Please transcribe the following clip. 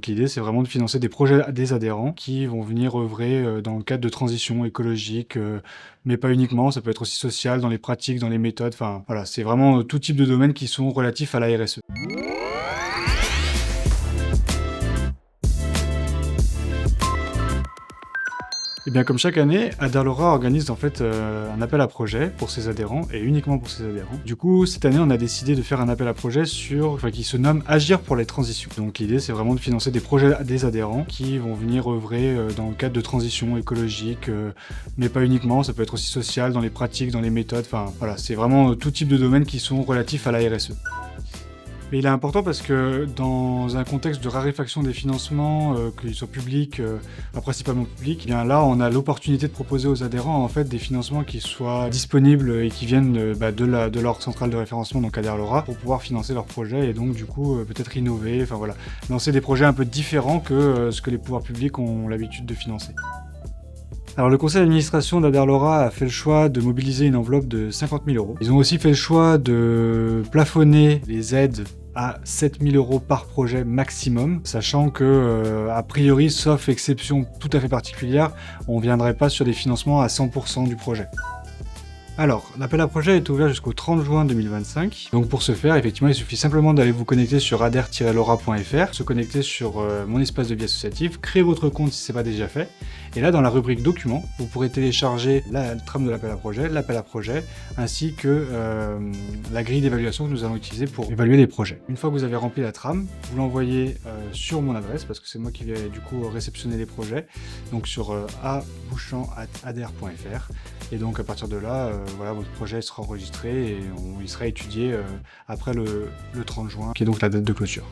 Donc l'idée, c'est vraiment de financer des projets des adhérents qui vont venir œuvrer dans le cadre de transition écologique, mais pas uniquement, ça peut être aussi social, dans les pratiques, dans les méthodes, enfin voilà, c'est vraiment tout type de domaines qui sont relatifs à la RSE. Et bien comme chaque année, Aderlora organise en fait un appel à projet pour ses adhérents et uniquement pour ses adhérents. Du coup, cette année, on a décidé de faire un appel à projet qui se nomme Agir pour les transitions. Donc l'idée, c'est vraiment de financer des projets des adhérents qui vont venir œuvrer dans le cadre de transition écologique, mais pas uniquement, ça peut être aussi social, dans les pratiques, dans les méthodes, enfin voilà, c'est vraiment tout type de domaines qui sont relatifs à la RSE. Mais il est important parce que dans un contexte de raréfaction des financements, qu'ils soient publics, principalement publics, eh bien là on a l'opportunité de proposer aux adhérents en fait des financements qui soient disponibles et qui viennent de leur centrale de référencement, donc Aderlora, pour pouvoir financer leurs projets et donc du coup peut-être innover, enfin voilà, lancer des projets un peu différents que ce que les pouvoirs publics ont l'habitude de financer. Alors le conseil d'administration d'Aderlora a fait le choix de mobiliser une enveloppe de 50 000 €. Ils ont aussi fait le choix de plafonner les aides à 7 000 € par projet maximum, sachant que, a priori, sauf exception tout à fait particulière, on ne viendrait pas sur des financements à 100% du projet. Alors, l'appel à projet est ouvert jusqu'au 30 juin 2025. Donc pour ce faire, effectivement, il suffit simplement d'aller vous connecter sur adher-lora.fr, se connecter sur mon espace de vie associative, créer votre compte si ce n'est pas déjà fait. Et là, dans la rubrique documents, vous pourrez télécharger la trame de l'appel à projet, ainsi que la grille d'évaluation que nous allons utiliser pour évaluer les projets. Une fois que vous avez rempli la trame, vous l'envoyez sur mon adresse, parce que c'est moi qui vais du coup réceptionner les projets, donc sur abouchant@adher.fr. Et donc à partir de là, voilà, votre projet sera enregistré et il sera étudié après le 30 juin, qui est donc la date de clôture.